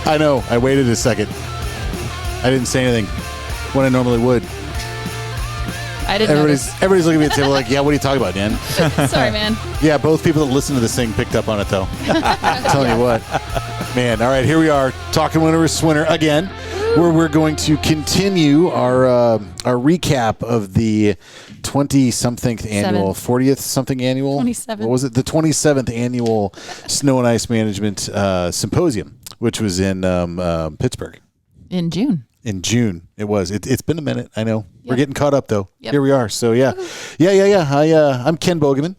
I know. I waited a second. I didn't say anything when I normally would. I didn't notice. Everybody's looking at me and saying, like, yeah, what are you talking about, Dan? Sorry, man. Yeah, both people that listen to this thing picked up on it, though. I'm telling you what. Man, all right, here we are, talking winner versus winner again, where we're going to continue our recap of the 20-something annual, 40th-something annual? 27. What was it? The 27th annual Snow and Ice Management Symposium, which was in Pittsburgh. In June. In June, it was. It's been a minute. I know. Yep. We're getting caught up, though. Yep. Here we are. So, yeah. I'm Ken Bogeman.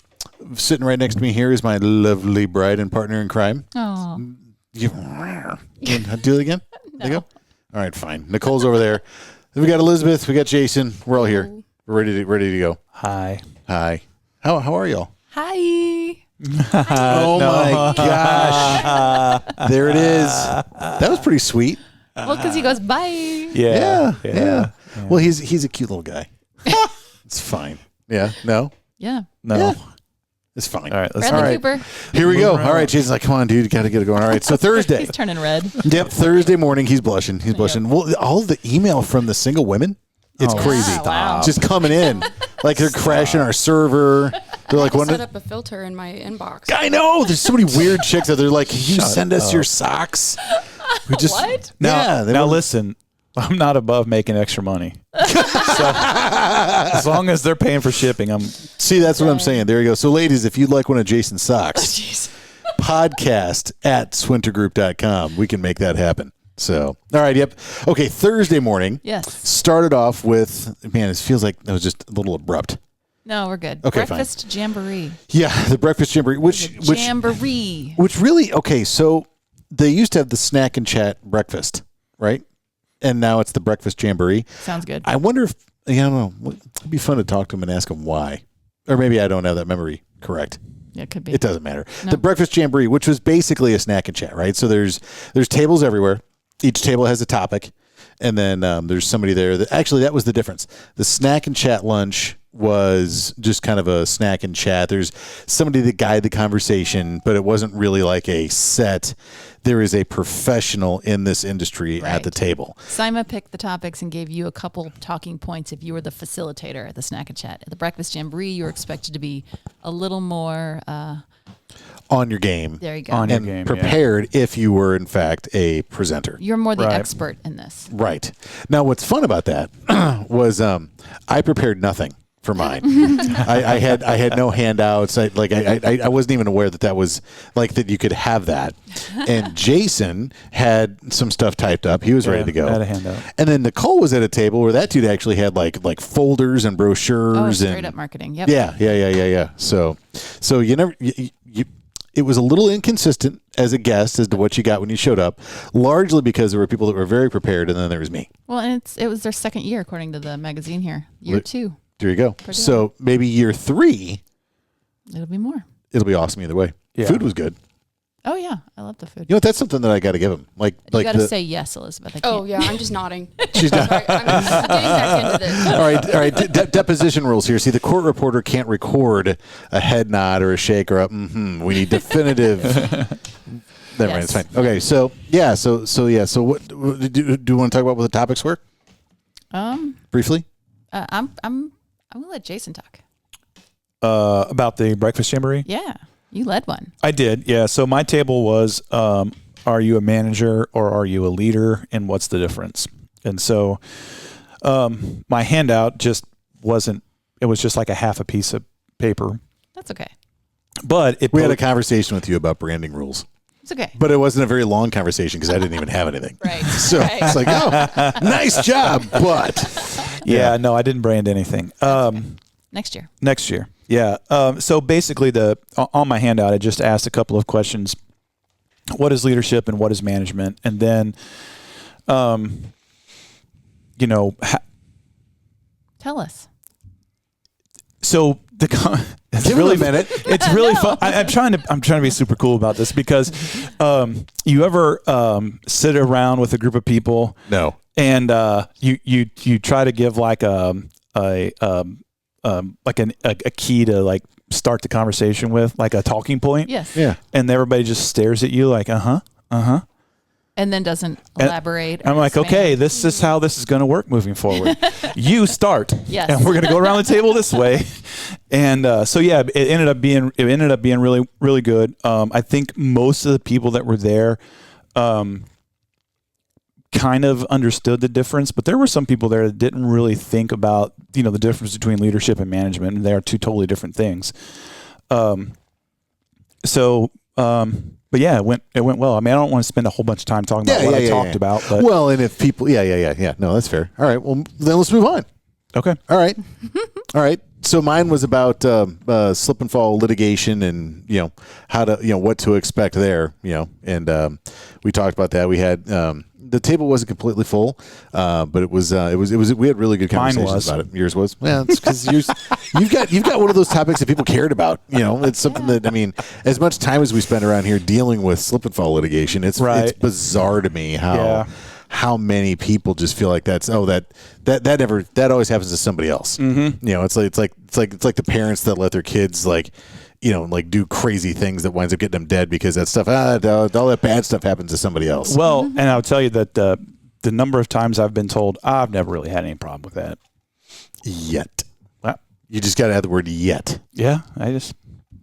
Sitting right next to me here is my lovely bride and partner in crime. Oh. Do it again? No. There you go. All right, fine. Nicole's over there. Then we got Elizabeth. We got Jason. We're all here. We're ready to go. Hi. How are y'all? Hi. Oh, my gosh. There it is. That was pretty sweet. Well, because he goes, bye. Yeah. Well, he's a cute little guy. It's fine. Yeah. No? Yeah. No. Yeah. It's fine. All right. Bradley Cooper. Here we go. All right. Jason's like, come on, dude. You got to get it going. All right. So Thursday. He's turning red. Yep. Thursday morning. He's blushing. Well, all the email from the single women, it's crazy. Yeah, wow. Just coming in. Like they're crashing our server. They're like, I set up a filter in my inbox. I know. There's so many weird chicks out there. Like, can you send us your socks? We just, What? Now listen, I'm not above making extra money. So as long as they're paying for shipping, See, that's what I'm saying. There you go. So, ladies, if you'd like one of Jason's socks, podcast at swintergroup.com. We can make that happen. So, all right. Yep. Okay. Thursday morning. Yes. Started off with, man, it feels like that was just a little abrupt. No, we're good. Okay, Breakfast Jamboree. Yeah. The Breakfast Jamboree, which really, okay. So they used to have the snack and chat breakfast, right? And now it's the Breakfast Jamboree. Sounds good. I wonder if, I don't know, it'd be fun to talk to him and ask him why. Or maybe I don't have that memory correct. Yeah, it could be. It doesn't matter. No. The Breakfast Jamboree, which was basically a snack and chat, right? So there's tables everywhere. Each table has a topic. And then there's somebody there that was the difference. The snack and chat lunch was just kind of a snack and chat. There's somebody to guide the conversation, but it wasn't really like a set. There is a professional in this industry at the table. SIMA picked the topics and gave you a couple talking points if you were the facilitator at the snack and chat. At the Breakfast Jamboree, you were expected to be a little more on your game. There you go. On your game, prepared if you were, in fact, a presenter. You're more the expert in this. Right. Now, what's fun about that was I prepared nothing for mine. I had no handouts. I wasn't even aware that was like that you could have that. And Jason had some stuff typed up. He was ready to go. I had a handout. And then Nicole was at a table where that dude actually had like folders and brochures straight up marketing. Yep. Yeah. So you never it was a little inconsistent as a guest as to what you got when you showed up, largely because there were people that were very prepared, and then there was me. Well, and it was their second year, according to the magazine here. Year 2. There you go. So maybe year 3. It'll be more. It'll be awesome either way. Yeah. Food was good. Oh, yeah. I love the food. You know, that's something that I got to give him. You got to say yes, Elizabeth. I'm just nodding. She's not. Sorry, I'm getting back into this. All right. Deposition rules here. See, the court reporter can't record a head nod or a shake or a We need definitive. Never mind. It's fine. Okay. So, yeah. So what do you want to talk about what the topics were? Briefly? I'm going to let Jason talk. About the Breakfast Jamboree? Yeah. You led one. I did, yeah. So my table was, are you a manager or are you a leader, and what's the difference? And so my handout just wasn't, it was just like a half a piece of paper. That's okay. But we had a conversation with you about branding rules. It's okay. But it wasn't a very long conversation because I didn't even have anything. Right. So it's like, oh, nice job, but. Yeah, no, I didn't brand anything. Next year. Next year. Yeah. So basically, on my handout, I just asked a couple of questions. What is leadership and what is management? And then, tell us. So it's really a minute. It's really fun. I'm trying to be super cool about this because you ever sit around with a group of people? No. And you try to give like a key to like start the conversation with, like a talking point. Yes. Yeah. And everybody just stares at you like, and And then doesn't elaborate. I'm like, expand. okay, this is how this is going to work moving forward. You start, Yes. and we're going to go around the table this way. And so yeah, it ended up being really, really good. I think most of the people that were there kind of understood the difference, but there were some people there that didn't really think about the difference between leadership and management, and they are two totally different things. But yeah, it went well. I mean, I don't want to spend a whole bunch of time talking about what I talked about. But Well, and if people, yeah. No, that's fair. All right. Well, then let's move on. okay. All right. All right. So mine was about slip and fall litigation and, how to, what to expect there, and we talked about that. We had the table wasn't completely full, but it was we had really good conversations about it. Yours was. Yeah, it's because you've got one of those topics that people cared about. It's something that, I mean, as much time as we spend around here dealing with slip and fall litigation, it's bizarre to me how many people just feel like that always happens to somebody else. Mm-hmm. It's like the parents that let their kids do crazy things that winds up getting them dead because that stuff, all that bad stuff happens to somebody else. Well, and I'll tell you that the number of times I've been told, I've never really had any problem with that. Yet. Well, You just got to add the word yet. yeah,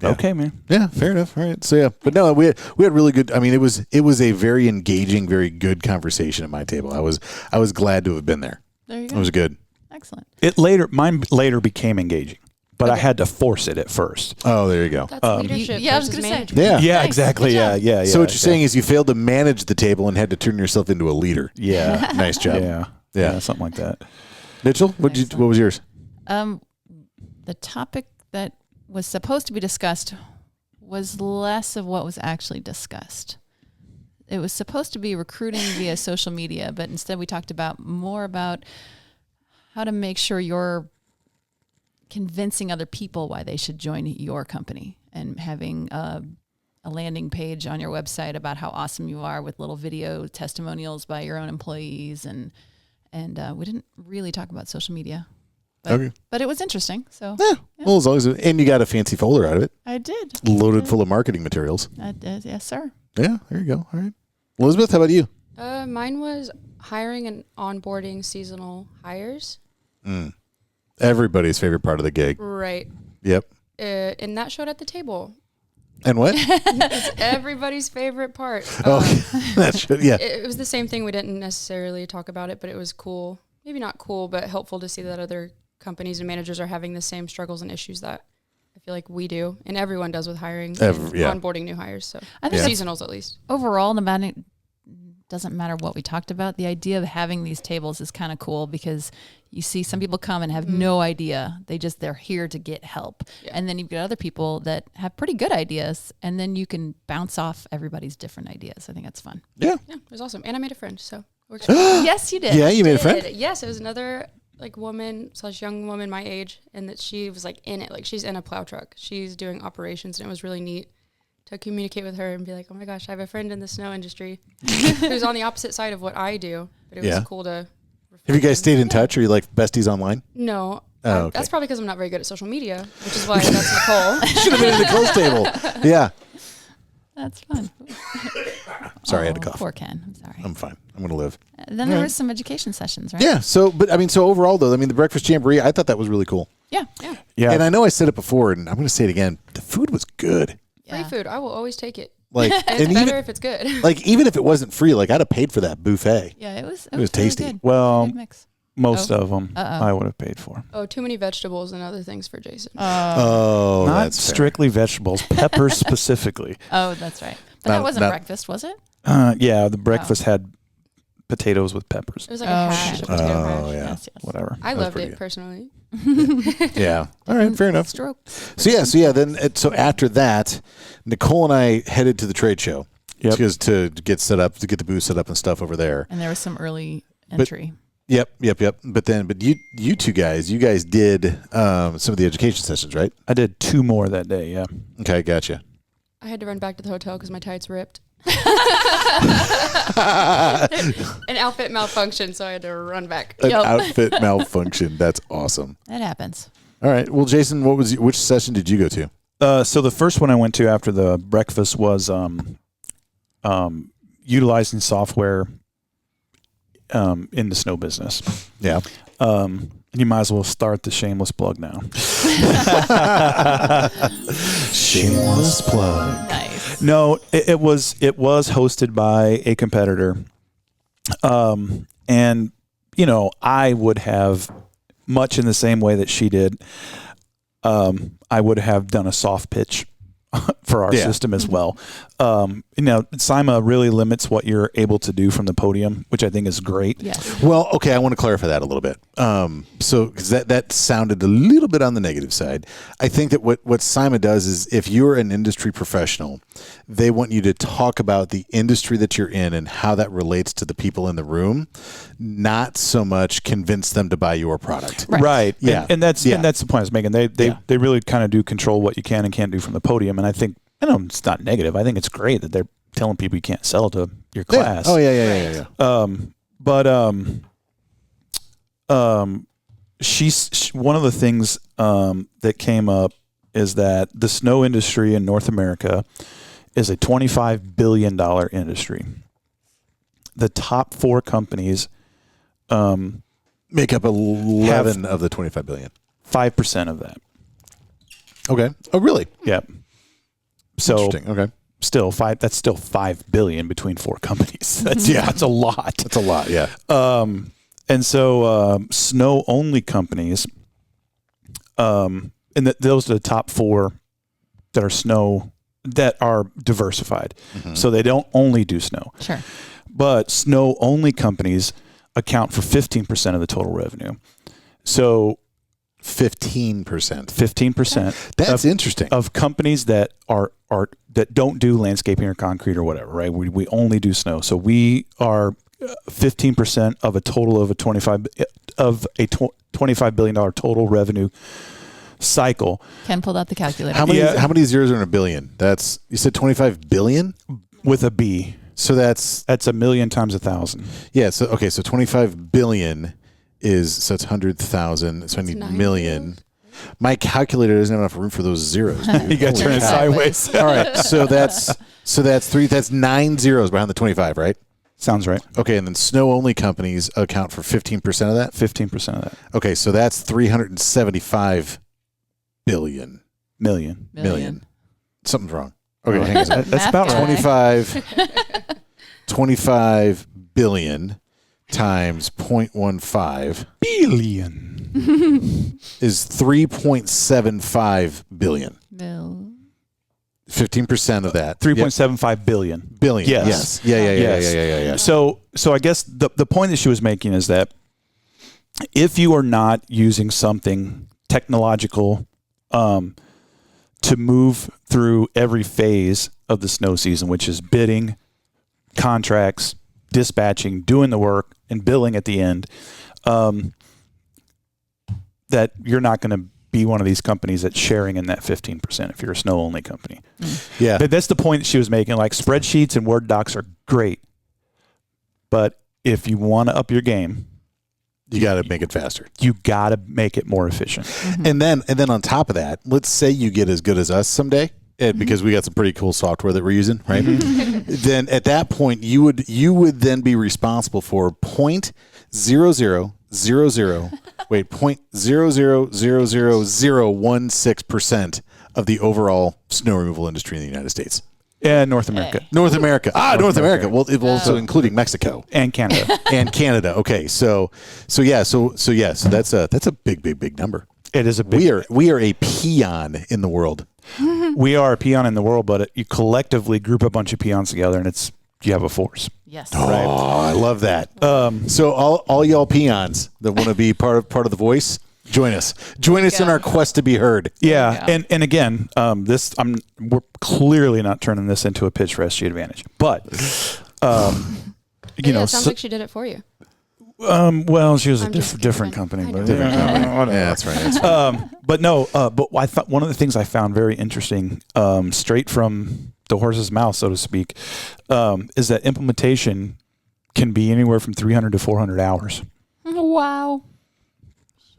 okay, man. Yeah, fair enough. All right. So yeah, but no, we had really good. I mean, it was a very engaging, very good conversation at my table. I was glad to have been there. There you go. It was good. Excellent. Mine later became engaging, but I had to force it at first. Oh, there you go. That's leadership yeah, I was versus gonna say. management. Yeah. Yeah, Nice. exactly. Good Yeah. job. So what you're saying is you failed to manage the table and had to turn yourself into a leader. Yeah. Nice job. Yeah, something like that. Mitchell, what was yours? The topic that was supposed to be discussed was less of what was actually discussed. It was supposed to be recruiting via social media, but instead we talked more about how to make sure you're convincing other people why they should join your company, and having a landing page on your website about how awesome you are with little video testimonials by your own employees. And we didn't really talk about social media. But it was interesting. So Yeah. Well, as long as and you got a fancy folder out of it, I did. loaded full of marketing materials. I did. Yes, sir. Yeah. There you go. All right. Elizabeth, how about you? Mine was hiring and onboarding seasonal hires. Everybody's favorite part of the gig. Right. Yep. And that showed at the table. And what? It's everybody's favorite part. That should, yeah. It was the same thing. We didn't necessarily talk about it, but it was cool. Maybe not cool, but helpful to see that other companies and managers are having the same struggles and issues that I feel like we do, and everyone does with hiring and onboarding new hires. So I think seasonals at least. Overall, no matter, doesn't matter what we talked about, the idea of having these tables is kind of cool, because you see some people come and have no idea. They're here to get help. Yeah. And then you've got other people that have pretty good ideas, and then you can bounce off everybody's different ideas. I think that's fun. Yeah. Yeah, it was awesome. And I made a friend, so works. Yes, you did. Yeah, you made a friend? Yes, it was another woman/young woman my age, and that she was in it. She's in a plow truck. She's doing operations, and it was really neat to communicate with her and be like, oh my gosh, I have a friend in the snow industry who's on the opposite side of what I do. But it was cool to. Have you guys stayed in touch? Or are you like besties online? No. Oh, okay. That's probably because I'm not very good at social media, which is why that's Nicole. Should have been at Nicole's table. Yeah. That's fun. Sorry, I had to cough. Poor Ken. I'm sorry. I'm fine. I'm going to live. Then there was some education sessions, right? Yeah. So overall, though, the Breakfast Jamboree, I thought that was really cool. Yeah. And I know I said it before, and I'm going to say it again. The food was good. Free food. I will always take it. And it's better if it's good. Even if it wasn't free, I'd have paid for that buffet. Yeah, it was tasty. Really good. Well, good mix. most of them I would have paid for. Oh, too many vegetables and other things for Jason. Oh, Not that's fair. strictly vegetables, peppers specifically. Oh, that's right. But that wasn't breakfast, was it? Yeah, the breakfast had potatoes with peppers. It was like a hash, a potato hash. Oh, yeah. Yes. Whatever. I That was loved pretty it good. personally. Yeah. All right. Fair enough. Stroke. So then after that, Nicole and I headed to the trade show. Yep. Because to get set up, to get the booth set up and stuff over there. And there was some early entry. Yep. But you two guys, did some of the education sessions, right? I did 2 more that day, yeah. Okay, gotcha. I had to run back to the hotel because my tights ripped. An outfit malfunction, so I had to run back. An outfit malfunction. That's awesome. That happens. All right. Well, Jason, which session did you go to? So the first one I went to after the breakfast was utilizing software in the snow business. Yeah. You might as well start the shameless plug now. Shameless plug. Nice. No, it was hosted by a competitor. And I would have, much in the same way that she did, I would have done a soft pitch for our system as well. SIMA really limits what you're able to do from the podium, which I think is great. Yes. Well, okay, I want to clarify that a little bit. So, because that sounded a little bit on the negative side. I think that what SIMA does is, if you're an industry professional, they want you to talk about the industry that you're in and how that relates to the people in the room, not so much convince them to buy your product. Right. Yeah. And that's the point I was making. They really kind of do control what you can and can't do from the podium. And I think, it's not negative. I think it's great that they're telling people you can't sell to your class. Yeah. Oh, yeah. She's one of the things that came up is that the snow industry in North America is a $25 billion industry. The top 4 companies make up 11 of the 25 billion. 5% of that. Okay. Oh, really? Yeah. So interesting. Okay. Still that's still $5 billion between 4 companies. That's a lot. That's a lot. Yeah. And so snow only companies, and those are the top 4 that are diversified. Mm-hmm. So they don't only do snow. Sure. But snow only companies account for 15% of the total revenue. So 15%. 15%. That's interesting. Of companies that are that don't do landscaping or concrete or whatever, right? We only do snow. So we are 15% of a total of $25 billion total revenue cycle. Ken pulled out the calculator. How many zeros are in a billion? You said 25 billion with a B. So that's a million times 1,000. Yeah. So okay. So 25 billion so it's 100,000. So I need million. My calculator doesn't have enough room for those zeros. Dude. You got to turn it sideways. All right. So that's 9 zeros behind the 25, right? Sounds right. Okay. And then snow only companies account for 15% of that. 15% of that. Okay. So that's 375 billion. Million. Something's wrong. Okay. Hang on a second. That's about right. 25 billion times 0.15 billion is 3.75 billion. 15% of that. 3.75 billion. Billion. Yes. Yeah. So I guess the point that she was making is that if you are not using something technological to move through every phase of the snow season, which is bidding, contracts, dispatching, doing the work, and billing at the end, that you're not going to be one of these companies that's sharing in that 15% if you're a snow only company. Yeah. But that's the point that she was making. Like, spreadsheets and Word docs are great, but if you want to up your game, you got to make it faster. You got to make it more efficient. Mm-hmm. And then on top of that, let's say you get as good as us someday, because we got some pretty cool software that we're using, right? Then at that point, you would then be responsible for 0.0000016% of the overall snow removal industry in the United States. And North America. Hey. North America. North America. Well, also including Mexico and Canada. Okay. So that's a big number. It is a big. We are a peon in the world. We are a peon in the world, but you collectively group a bunch of peons together, and you have a force. Yes. Oh, right. I love that. So all y'all peons that want to be part of the voice, join us. Join us in our quest to be heard. Yeah, and again, we're clearly not turning this into a pitch for SG Advantage, but it sounds like she did it for you. Well, she was a different company, but yeah, that's right. But no, but I thought one of the things I found very interesting, straight from the horse's mouth, so to speak, is that implementation can be anywhere from 300 to 400 hours. Wow.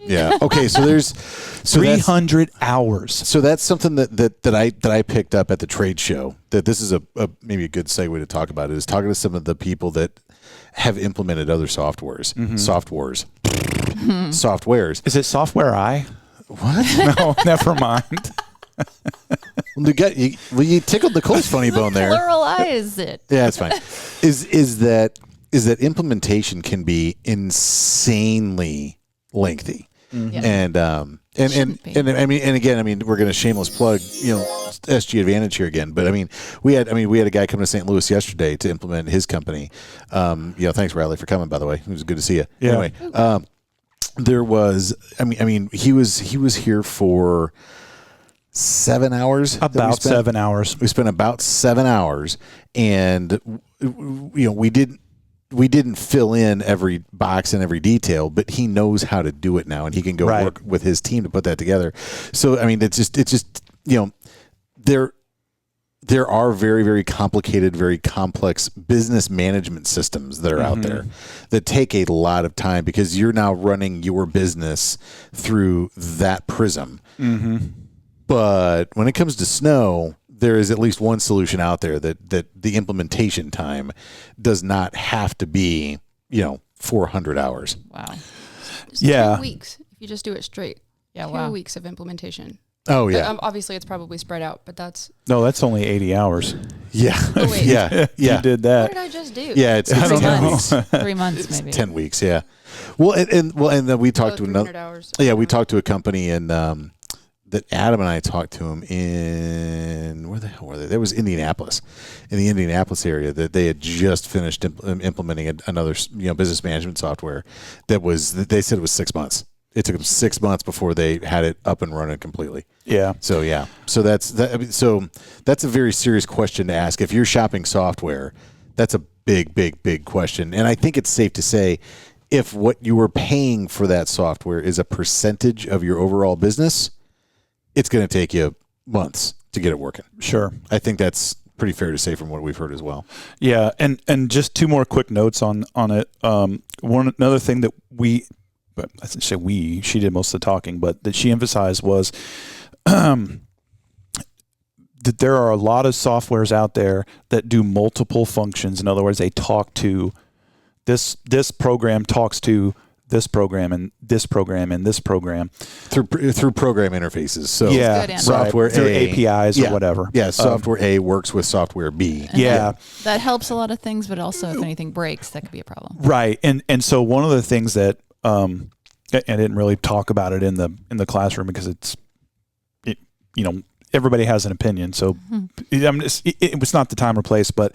Yeah. Okay. So there's 300 hours. So that's something that I picked up at the trade show. That this is a maybe a good segue to talk about it, is talking to some of the people that have implemented other softwares. Softwares. Is it software I? What? No, never mind. You tickled Nicole's funny bone there. Pluralize it. Yeah, it's fine. Is that implementation can be insanely lengthy. Yeah. And I mean, we're going to shameless plug, SG Advantage here again. But I mean, we had a guy come to St. Louis yesterday to implement his company. Thanks Riley for coming, by the way. It was good to see you. Yeah. Anyway, there was, he was here for 7 hours. About 7 hours. We spent about 7 hours, and we didn't fill in every box and every detail, but he knows how to do it now, and he can go work with his team to put that together. So I mean, it's just there are very, very complicated, very complex business management systems that are out there that take a lot of time, because you're now running your business through that prism. But when it comes to snow, there is at least one solution out there that the implementation time does not have to be, 400 hours. Wow. It's 2 Yeah. weeks if you just do it straight. Yeah. 2 Wow. weeks of implementation. Oh yeah. Obviously, it's probably spread out, but that's. No, that's only 80 hours. Yeah. Oh, wait. Yeah. You did What that. did I just do? Yeah. It's 3 10 months. weeks. 3 months, maybe. 10 weeks. Yeah. Well, and then we talked to 300 another. hours. Yeah, we talked to a company and that Adam and I talked to him in, where the hell were they? That was Indianapolis, in the Indianapolis area, that they had just finished implementing another business management software they said it was 6 months. It took them 6 months before they had it up and running completely. Yeah. So yeah, so that's a very serious question to ask. If you're shopping software, that's a big question. And I think it's safe to say, if what you were paying for that software is a percentage of your overall business, it's going to take you months to get it working. Sure. I think that's pretty fair to say from what we've heard as well. Yeah, and just two more quick notes on it. Another thing that I shouldn't say she did most of the talking, but that she emphasized was that there are a lot of softwares out there that do multiple functions. In other words, they talk to this program talks to this program and this program and this program through program interfaces. So Good software through A, APIs or whatever. Yeah, software A works with software B. And that helps a lot of things, but also if anything breaks, that could be a problem. Right. And so one of the things that I didn't really talk about it in the classroom because everybody has an opinion. So it was not the time or place, but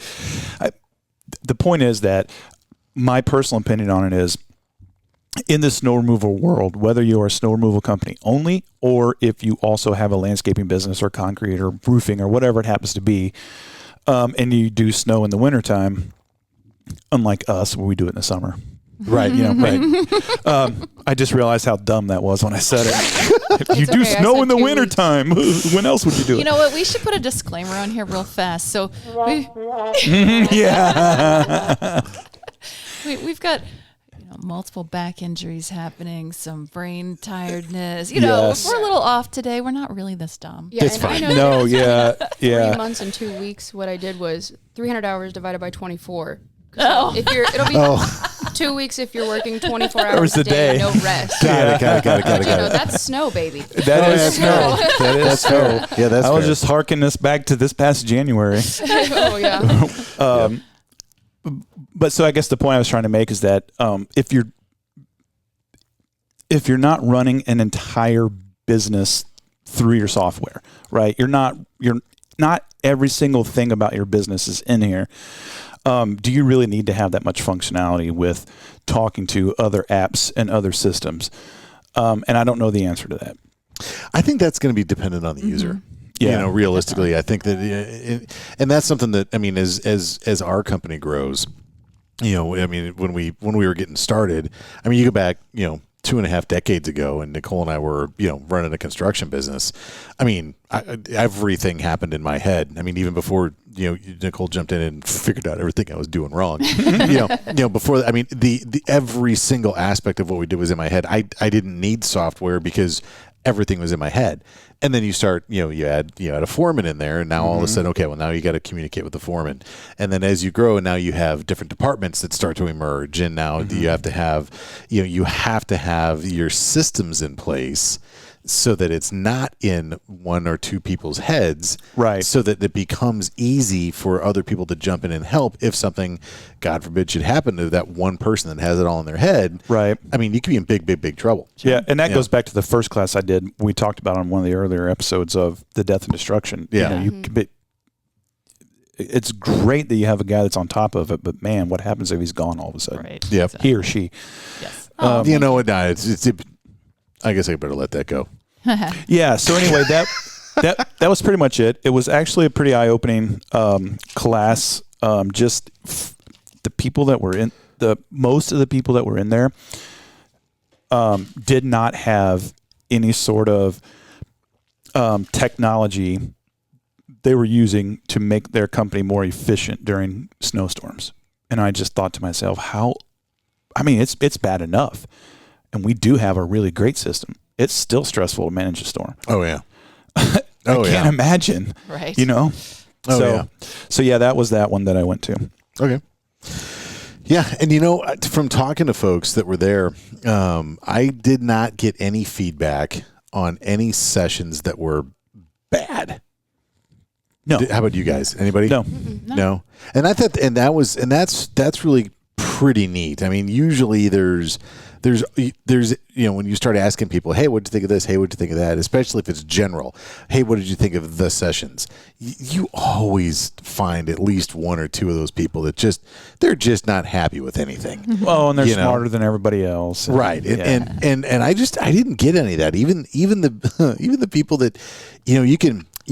the point is that my personal opinion on it is, in the snow removal world, whether you're a snow removal company only, or if you also have a landscaping business or concrete or roofing or whatever it happens to be, and you do snow in the wintertime, unlike us, where we do it in the summer. Right. Right. I just realized how dumb that was when I said it. If you do snow in the wintertime, when else would you do it? You know what? We should put a disclaimer on here real fast. So Yeah. we've got multiple back injuries happening, some brain tiredness. Yes. If we're a little off today, we're not really this dumb. Yeah, It's and fine. I know No, yeah. 3 months and 2 weeks. What I did was 300 hours divided by 24. Oh. It'll be 2 weeks if you're working 24 hours a day, no rest. Got it. That's snow, baby. That is snow. That is That's snow. fair. Yeah, that's I was fair. just harking this back to this past January. Oh yeah. But so I guess the point I was trying to make is that if you're not running an entire business through your software, right? You're not every single thing about your business is in here. Do you really need to have that much functionality with talking to other apps and other systems? And I don't know the answer to that. I think that's going to be dependent on the user. Yeah. Realistically, I think that, and that's something that, as our company grows, when we were getting started, you go back, 2.5 decades ago, and Nicole and I were, running a construction business. I mean, everything happened in my head. I mean, even before, Nicole jumped in and figured out everything I was doing wrong. Before, I mean, the every single aspect of what we did was in my head. I didn't need software because everything was in my head. And then you start, you add a foreman in there, and now all of a sudden, okay, well, now you got to communicate with the foreman. And then as you grow, and now you have different departments that start to emerge, and now you have to have, you have to have your systems in place so that it's not in one or two people's heads, right? So that it becomes easy for other people to jump in and help if something, God forbid, should happen to that one person that has it all in their head. Right. I mean, you could be in big trouble. Yeah, and that goes back to the first class I did. We talked about on one of the earlier episodes of the death and destruction. Yeah. It's great that you have a guy that's on top of it, but man, what happens if he's gone all of a sudden? Right. Yep. Exactly. He or she. Yes. I guess I better let that go. Yeah. So anyway, that was pretty much it. It was actually a pretty eye-opening class. The people that were in most of the people that were in there did not have any sort of technology they were using to make their company more efficient during snowstorms. And I just thought to myself, it's bad enough. And we do have a really great system. It's still stressful to manage a storm. Oh, yeah. I can't imagine. Right. So that was that one that I went to. Okay. Yeah. And, from talking to folks that were there, I did not get any feedback on any sessions that were bad. No. How about you guys? Anybody? No. No. And I thought, that's really pretty neat. I mean, usually there's when you start asking people, hey, what'd you think of this? Hey, what'd you think of that? Especially if it's general. Hey, what did you think of the sessions? You always find at least one or two of those people that they're just not happy with anything. Well, and they're smarter than everybody else. Right. And I didn't get any of that. Even the people that, you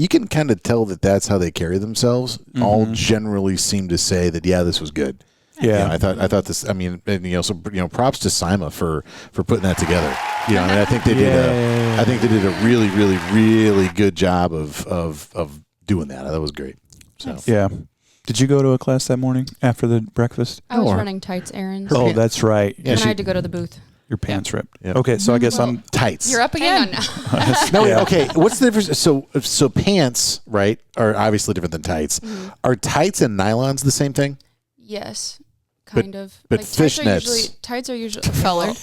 can kind of tell that that's how they carry themselves. All generally seem to say that, yeah, this was good. Yeah. I thought this, props to SIMA for putting that together. I think they did a really, really, really good job of doing that. That was great. So Yeah. Did you go to a class that morning after the breakfast? I was running tights errands. Oh, that's right. Yeah, and I had to go to the booth. Your pants ripped. Yep. Okay, so I guess I'm tights. You're up again. Hang on now. No, wait, okay. What's the difference? So pants, right, are obviously different than tights. Are tights and nylons the same thing? Yes, kind of. But fishnets. Tights are usually Colored.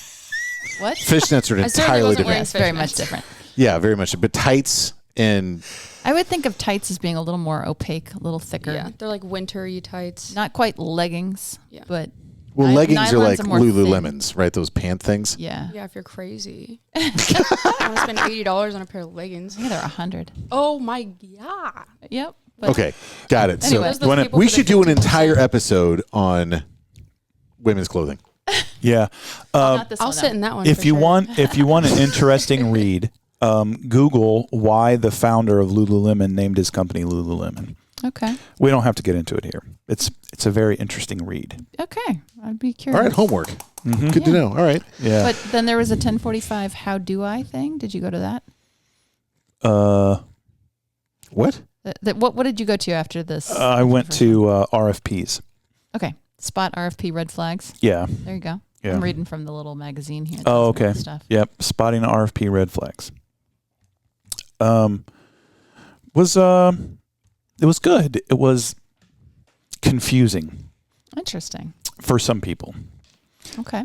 What? Fishnets are I certainly entirely wasn't different. wearing Yes, very fishnets. much different. Yeah, very much. But tights and I would think of tights as being a little more opaque, a little thicker. Yeah, they're like wintery tights. Not quite leggings, Yeah. but leggings are like nylons more thin. Lululemons, right? Those pant things. Yeah. Yeah, if you're crazy. I want to spend $80 on a pair of leggings. I think they're 100. Oh my god. Yep. But Okay, got it. Anyway. Those people We for the should do an 50%. entire episode on women's clothing. yeah. not this I'll one, sit though. in that one. If for you sure. want an interesting read, Google why the founder of Lululemon named his company Lululemon. Okay. We don't have to get into it here. It's a very interesting read. Okay. I'd be curious. All right, homework. Good to know. All right. Yeah. But then there was a 1045 how do I thing. Did you go to that? What? What did you go to after this? I went to RFPs. Okay. Spot RFP red flags. Yeah. There you go. Yeah. I'm reading from the little magazine here. that Oh, does all okay. that Stuff. Yep. Spotting RFP red flags. It was good. It was confusing Interesting. for some people. Okay.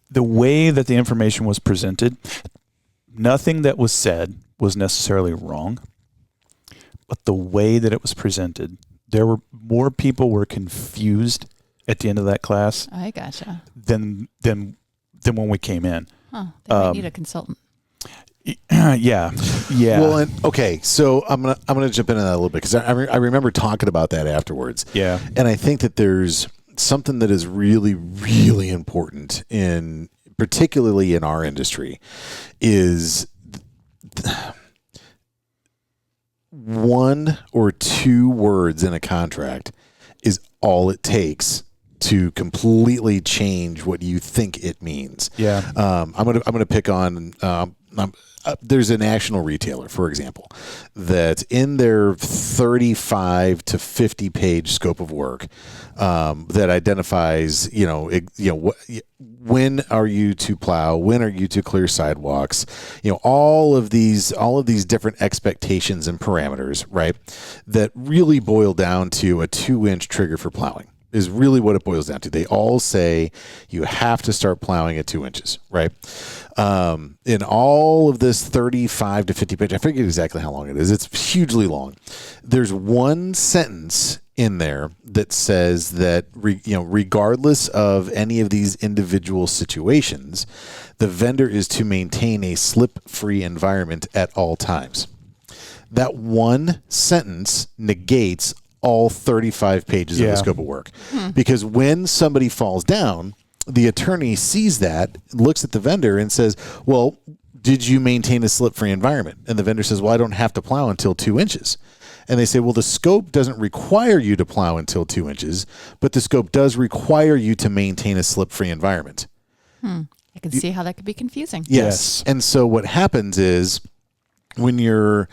The way that the information was presented, nothing that was said was necessarily wrong, but the way that it was presented, there were more people were confused at the end of that class I gotcha. than when we came in. Huh. They might need a consultant. Yeah. Well, and, okay. So I'm gonna jump into that a little bit because I remember talking about that afterwards. Yeah. And I think that there's something that is really, really important particularly in our industry, is one or two words in a contract is all it takes to completely change what you think it means. Yeah. I'm gonna pick on. There's a national retailer, for example, that in their 35 to 50 page scope of work that identifies, when are you to plow, when are you to clear sidewalks, all of these different expectations and parameters, right? That really boil down to a 2-inch trigger for plowing. Is really what it boils down to. They all say you have to start plowing at 2 inches, right? In all of this 35 to 50 page, I forget exactly how long it is. It's hugely long. There's one sentence in there that says that, regardless of any of these individual situations, the vendor is to maintain a slip-free environment at all times. That one sentence negates all 35 pages of the scope of work. Because when somebody falls down, the attorney sees that, looks at the vendor and says, well, did you maintain a slip-free environment? And the vendor says, well, I don't have to plow until 2 inches. And they say, well, the scope doesn't require you to plow until 2 inches, but the scope does require you to maintain a slip-free environment. I can see how that could be confusing. Yes. And so what happens is, when you're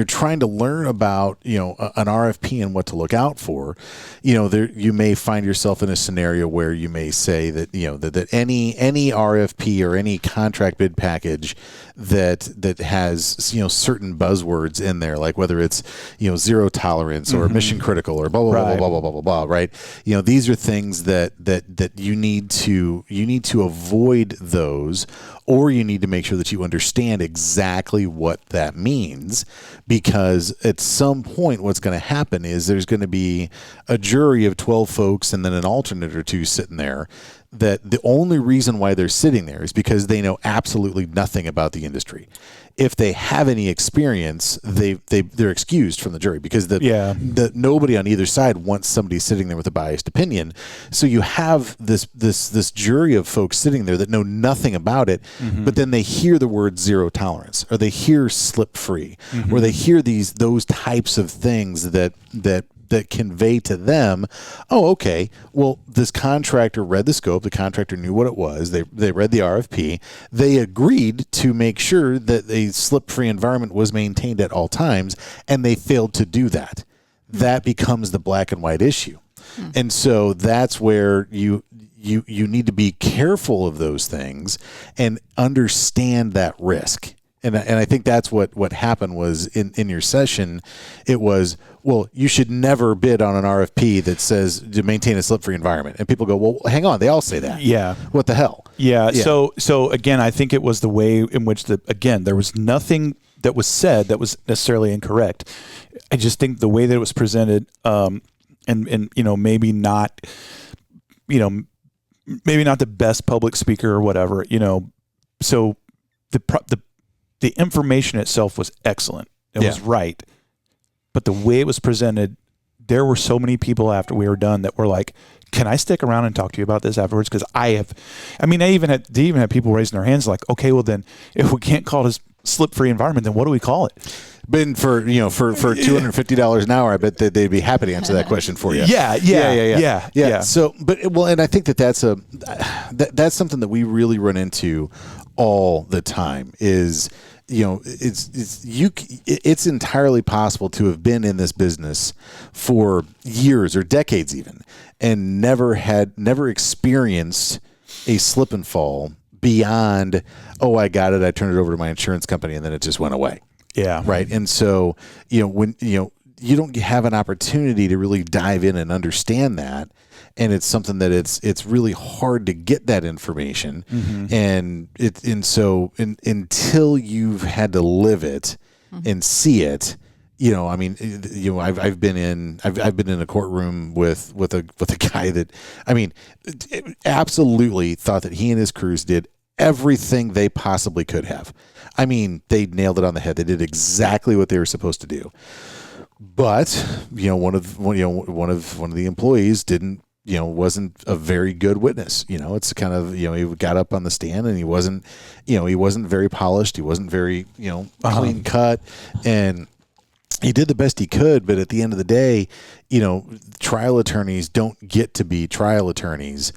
trying to learn about an RFP and what to look out for, you may find yourself in a scenario where you may say that that any RFP or any contract bid package that has certain buzzwords in there, like whether it's zero tolerance or mission critical or blah blah blah blah blah blah blah blah, right? These are things that you need to avoid those, or you need to make sure that you understand exactly what that means, because at some point what's going to happen is there's going to be a jury of 12 folks and then an alternate or two sitting there, that the only reason why they're sitting there is because they know absolutely nothing about the industry. If they have any experience, they're excused from the jury, because the nobody on either side wants somebody sitting there with a biased opinion. So you have this jury of folks sitting there that know nothing about it, but then they hear the word zero tolerance, or they hear slip free, or they hear those types of things that convey to them, oh, okay, well, this contractor read the scope, the contractor knew what it was, they read the RFP, they agreed to make sure that a slip-free environment was maintained at all times, and they failed to do that. That becomes the black and white issue. And so that's where you need to be careful of those things and understand that risk. And I think that's what happened was in your session. It was, well, you should never bid on an RFP that says to maintain a slip-free environment. And people go, well, hang on, they all say that. Yeah. What the hell? Yeah. So again, I think it was the way in which there was nothing that was said that was necessarily incorrect. I just think the way that it was presented, and maybe not the best public speaker or whatever, so the information itself was excellent. It was right. But the way it was presented, there were so many people after we were done that were like, can I stick around and talk to you about this afterwards? Because they even had people raising their hands like, okay, well then, if we can't call it a slip-free environment, then what do we call it? But for $250 an hour, I bet that they'd be happy to answer that question for you. Yeah. So, and I think that's something that we really run into all the time is, it's entirely possible to have been in this business for years or decades even, and never experienced a slip and fall beyond, oh, I got it, I turned it over to my insurance company, and then it just went away. Yeah. Right. And so, when, you don't have an opportunity to really dive in and understand that. And it's something that it's really hard to get that information. And until you've had to live it and see it, I've been in a courtroom with a guy that, absolutely thought that he and his crews did everything they possibly could have. They nailed it on the head. They did exactly what they were supposed to do. But, one of the employees wasn't a very good witness. It's kind of, he got up on the stand and he wasn't very polished. He wasn't very, clean cut. And he did the best he could, but at the end of the day, trial attorneys don't get to be trial attorneys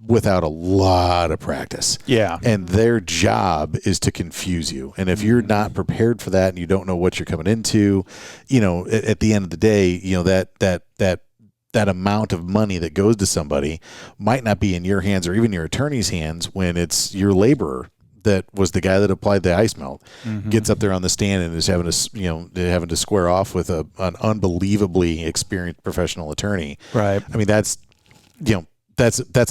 without a lot of practice. Yeah. And their job is to confuse you. And if you're not prepared for that and you don't know what you're coming into, at the end of the day, that amount of money that goes to somebody might not be in your hands or even your attorney's hands when it's your laborer that was the guy that applied the ice melt, gets up there on the stand and is having to square off with an unbelievably experienced professional attorney. Right. I mean, that's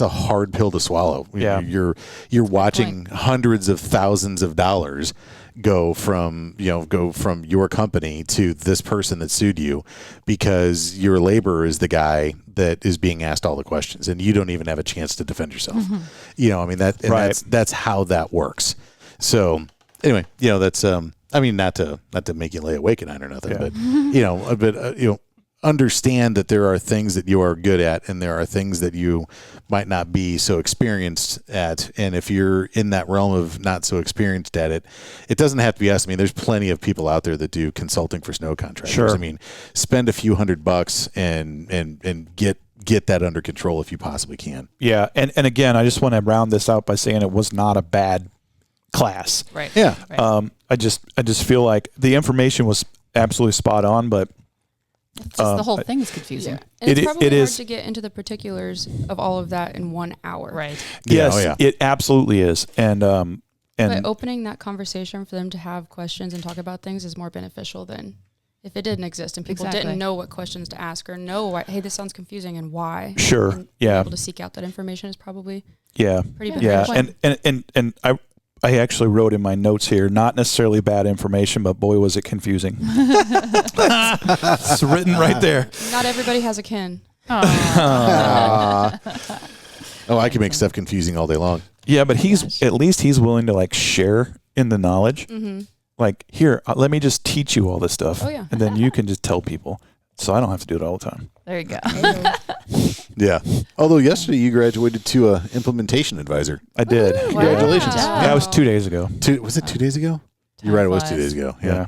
a hard pill to swallow. Yeah. You're watching hundreds of thousands of dollars go from your company to this person that sued you because your laborer is the guy that is being asked all the questions and you don't even have a chance to defend yourself. That's how that works. So anyway, that's not to make you lay awake at night or nothing, but understand that there are things that you are good at and there are things that you might not be so experienced at. And if you're in that realm of not so experienced at it, it doesn't have to be us. I mean, there's plenty of people out there that do consulting for snow contractors. Sure. I mean, spend a few $100 and get that under control if you possibly can. Yeah. And again, I just want to round this out by saying it was not a bad class. Right. Yeah. Right. I just feel like the information was absolutely spot on, but It's just the whole thing is confusing. And it's probably it hard is to get into the particulars of all of that in 1 hour. Right. yes, it absolutely is. And But opening that conversation for them to have questions and talk about things is more beneficial than if it didn't exist and people Exactly. didn't know what questions to ask or know why, hey, this sounds confusing and why. Sure. And Yeah. being able to seek out that information is probably yeah, pretty yeah. beneficial. And I actually wrote in my notes here, not necessarily bad information, but boy, was it confusing. It's written right there. Not everybody has a kin. I can make stuff confusing all day long. Yeah, but at least he's willing to like share in the knowledge. Mm-hmm. Like, here, let me just teach you all this stuff. Oh, yeah. And then you can just tell people. So I don't have to do it all the time. There you go. Yeah. Although yesterday you graduated to implementation advisor. I did. Ooh, Congratulations. wow. That was 2 days ago. Was it 2 days ago? You're right. It was 2 days ago. Yeah.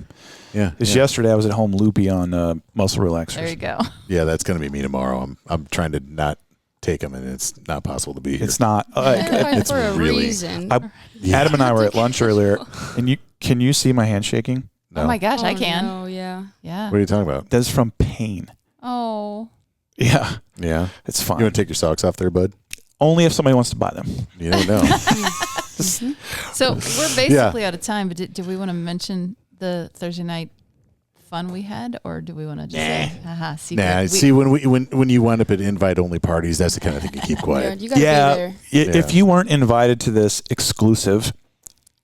Yeah. It's yesterday I was at home loopy on muscle relaxers. There you go. Yeah. That's going to be me tomorrow. I'm trying to not take them and it's not possible to be here. It's not. It's for a really- reason. Adam and I were at lunch earlier, and can you see my hand shaking? No. Oh my gosh, I can. Oh, yeah. Yeah. What are you talking about? That's from pain. Oh. Yeah, Yeah. it's You fine. want to take your socks off there, bud? Only if somebody wants to buy them. You don't know. So we're basically out of time, but do we want to mention the Thursday night fun we had, or do we want to just say, haha, secret? Nah, see, when you wind up at invite-only parties, that's the kind of thing you keep Yeah, quiet. you got to be there. If you weren't invited to this exclusive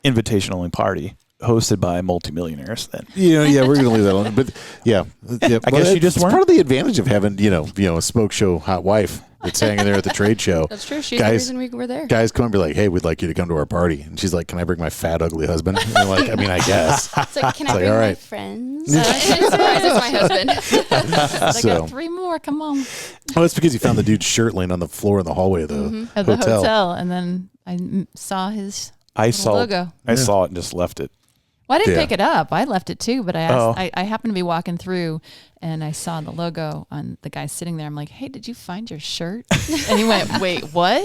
invitation-only party hosted by multimillionaires, then We're going to leave that alone. But yeah. I guess you just it's weren't. part of the advantage of having, a smoke show hot wife that's hanging there at the trade show. That's true. She's Guys- the reason we were there. Guys come and be like, hey, we'd like you to come to our party. And she's like, can I bring my fat, ugly husband? And I'm like, I mean, I guess. It's like, can I like, bring all my right. friends? Surprise, it's my husband. I So- got 3 more. Come on. Oh, it's because you found the dude's shirt laying on the floor in the hallway of the At the hotel. hotel, and then I saw his I saw logo. I saw it and just left it. Well, I didn't Yeah. pick it up. I left it too, but I asked. Oh. I happened to be walking through, and I saw the logo on the guy sitting there. I'm like, "Hey, did you find your shirt?" And he went, "Wait, what?"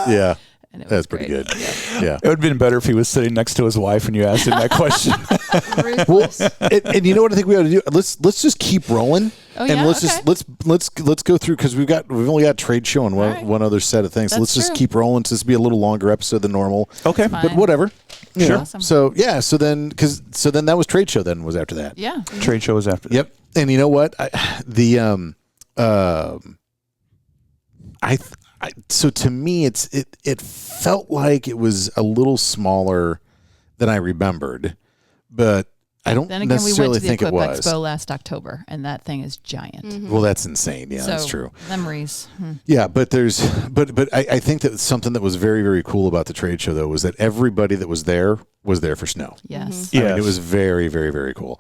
Yeah. And it was That's pretty great. good. Yeah. It would have been better if he was sitting next to his wife and you asked him that question. Ruthless. And you know what I think we ought to do? Let's just keep rolling. Oh, and yeah? let's Okay. just let's go through because we've only got trade show and All right. one other set of things. So That's let's just true. keep rolling. So this will be a little longer episode than normal. Okay. Fine. But whatever. You Sure. know. Awesome. So yeah. So then that was trade show. Then was after that. Yeah. Trade show is after that. Yep. And you know what? So to me, it felt like it was a little smaller than I remembered, but I don't Then again, we went necessarily to the think it Equip was. Expo last October, and that thing is giant. Well, that's insane. Yeah, So, that's true. Memories. Yeah, but I think that something that was very, very cool about the trade show though was that everybody that was there for snow. Yes. I mean, Yes. it was very, very, very cool.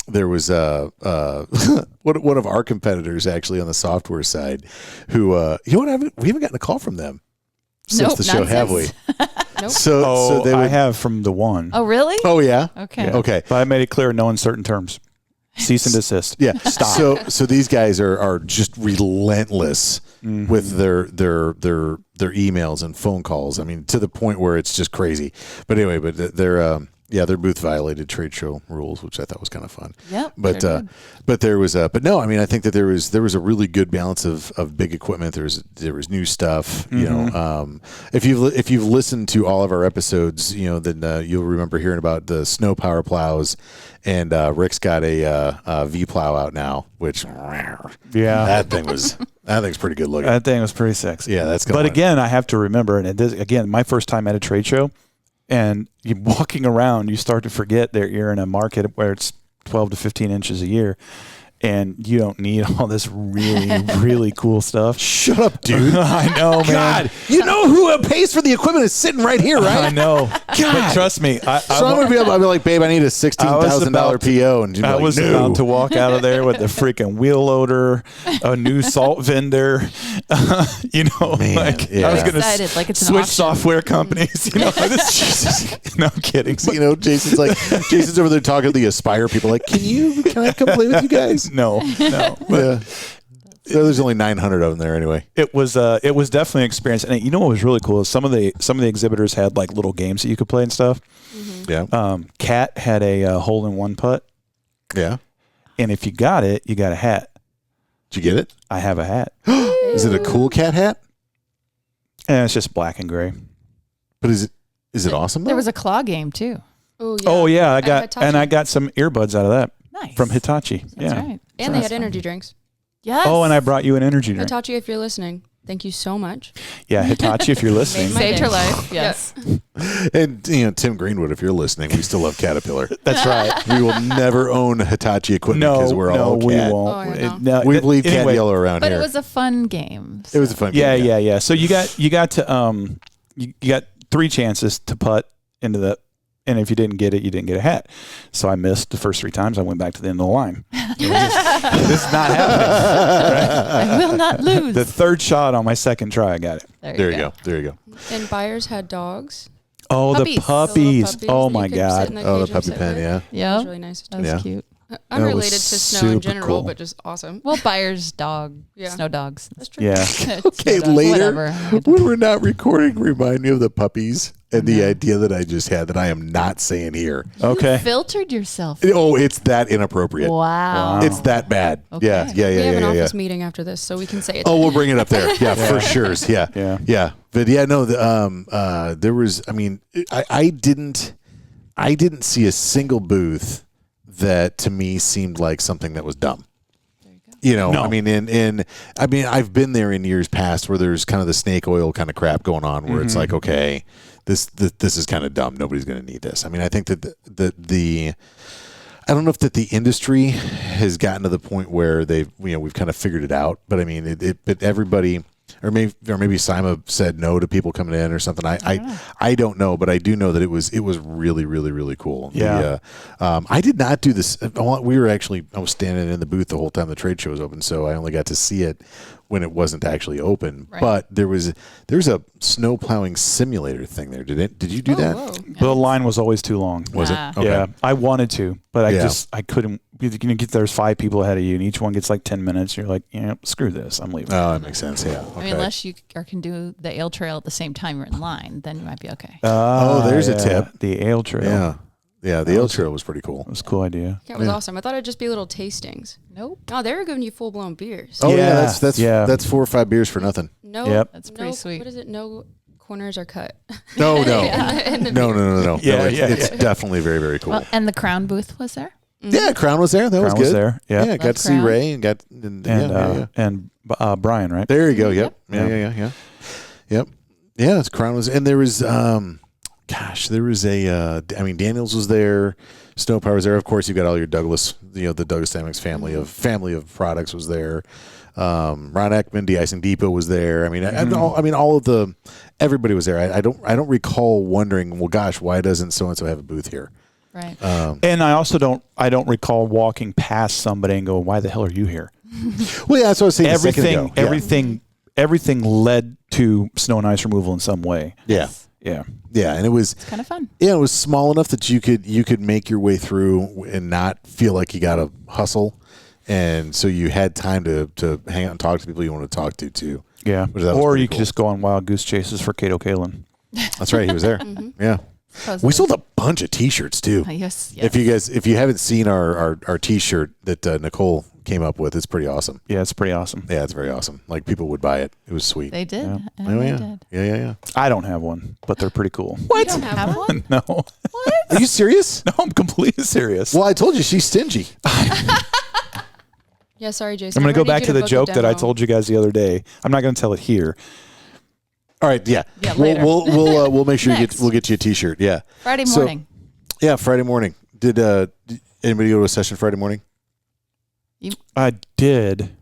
There was one of our competitors actually on the software side who we haven't gotten a call from them. since the show, have we? Nope. So they I would, have from the one. Oh, really? oh yeah, Okay. Yeah. okay. But I made it clear, no uncertain terms. Cease and desist. Yeah. So these guys are just relentless with their emails and phone calls. I mean, to the point where it's just crazy. But anyway, their booth violated trade show rules, which I thought was kind of fun. Yep. But sure did. but there was but no, I mean, I think that there was a really good balance of big equipment. There was new stuff. You know, if you've listened to all of our episodes, you know, then you'll remember hearing about the snow power plows. And Rick's got a V plow out now, which that thing's pretty good looking. That thing was pretty sexy. Yeah, that's good. But again, I have to remember, and again, my first time at a trade show, and you walking around, you start to forget that you're in a market where it's 12 to 15 inches a year. And you don't need all this really, really cool stuff. Shut up, dude. I know, man. God, you know who pays for the equipment is sitting right here, right? I know. But trust me. So I'm going to be able to be like, babe, I need a $16,000 PO. And I was no. about to walk out of there with the freaking wheel loader, a new salt vendor. You know, Man, like yeah. I was going Excited, to like it's an switch auction. software companies. You know, no I'm kidding. You know, Jason's over there talking to the Aspire people like, can I come play with you guys? No. Yeah. There's only 900 of them there anyway. It was definitely an experience. And you know what was really cool is some of the exhibitors had like little games that you could play and stuff. Yeah. Kat had a hole-in-one putt. Yeah. And if you got it, you got a hat. Did you get it? I have a hat. Is it a cool cat hat? And it's just black and gray. But is it awesome though? There was a claw game too. Oh yeah, I Hitachi. got some earbuds out of that. Nice. From Hitachi. That's yeah. right. And they had energy drinks. Yes. Oh, and I brought you an energy drink. Hitachi, if you're listening, thank you so much. Yeah, Hitachi, if you're listening. My Saved day. her life. Yes. And you know, Tim Greenwood, if you're listening, we still love Caterpillar. That's right. We will never own Hitachi equipment because we're all we cat. won't. Oh, I know. We believe cat anyway, yellow around But here. it was a fun game. It was a fun Yeah, game. yeah. So you got to you got 3 chances to putt into the, and if you didn't get it, you didn't get a hat. So I missed the first 3 times. I went back to the end of the line. This is not happening. I will not lose. The 3rd shot on my 2nd try, I got it. There you go. There you go. And buyers had dogs. Oh, Puppies. the The puppies. little puppies Oh that my you could sit God. in the Oh, the cage and puppy sit pen, with. yeah. It Yeah. was really nice. That was Yeah. cute. Unrelated to snow in super general, cool. but just awesome. Well, buyer's dog, Yeah. snow dogs. That's true. Yeah. Okay, Snow dogs, later, whatever. when we're not recording, remind me of the puppies and the idea that I just had that I am not saying here. Okay. You filtered yourself. Oh, it's that inappropriate. Wow. It's that bad. Okay. Yeah, yeah, We yeah, have an yeah, yeah. office meeting after this, so we can say it. Oh, we'll bring it up there. Yeah, for sure. Yeah, Yeah. yeah. But yeah, no. There was. I mean, I didn't see a single booth that to me seemed like something that was dumb. You know, No. I mean, I've been there in years past where there's kind of the snake oil kind of crap going on, where it's like, okay, this is kind of dumb. Nobody's going to need this. I mean, I think that the I don't know if that the industry has gotten to the point where we've kind of figured it out, but I mean, but everybody. Or maybe SIMA said no to people coming in or something. I don't know, but I do know that it was really, really, really cool. Yeah. I did not do this. I was standing in the booth the whole time the trade show was open, so I only got to see it when it wasn't actually open. Right. But there's a snow plowing simulator thing there. Did you do that? Whoa. The line was always too long. Was Ah. it? Okay. Yeah, I wanted to, but Yeah. I couldn't. There's 5 people ahead of you, and each one gets like 10 minutes. You're like, yeah, screw this, I'm leaving. Oh, that makes sense. Yeah. I mean, unless you can do the ale trail at the same time you're in line, then you might be okay. there's a tip. The ale trail. Yeah. Yeah. The ale trail was pretty cool. That was a cool idea. Yeah, it was awesome. I thought it'd just be little tastings. Nope. No, they were giving you full blown beers. Oh Yeah, yeah, that's 4 or 5 beers for nothing. No, Yep. That's pretty no, sweet. What is it? No corners are cut. No. In the No. Yeah, It's yeah. definitely very, very cool. Well, and the Crown booth was there. Yeah, Crown was there. That was Crown good. was there. Yeah. Yeah, got to see Crown. Ray and Brian, right? There you go. Yep. Yep. Yep. Yeah, it's Crown was, and there was, there was Daniels was there, Snow Power was there. Of course, you got all your Douglas, the Douglas Dynamics family of products was there. Ron Ekman, De-icing Depot was there. I mean, everybody was there. I don't recall wondering, well, gosh, why doesn't so and so have a booth here? Right. And I also don't recall walking past somebody and go, why the hell are you here? Well, yeah, that's what I was saying. a second ago. Yeah. Everything led to snow and ice removal in some way. Yeah. Yeah. Yeah. And it was It's kind of fun. it was small enough that you could make your way through and not feel like you got to hustle. And so you had time to hang out and talk to people you want to talk to too. Yeah. Which that was Or pretty you cool. could just go on wild goose chases for Cato Kalin. That's right. He was there. Yeah. Supposedly. We sold a bunch of T-shirts too. Yes. If you haven't seen our T-shirt that Nicole came up with, it's pretty awesome. Yeah, it's pretty awesome. Yeah, it's very awesome. Like people would buy it. It was sweet. They did. Yeah. And Oh they yeah. did. Yeah. I don't have one, but they're pretty cool. You don't have one? No. Are you serious? No, I'm completely serious. Well, I told you she's stingy. Yeah, sorry, Jason. I'm going to go I back need to you the book a joke that I demo. told you guys the other day. I'm not going to tell it here. All right. Yeah. Yeah, later. We'll make sure Next. we'll get you a T-shirt. Yeah. Friday So- morning. Yeah. Friday morning. Did anybody go to a session Friday morning? I did.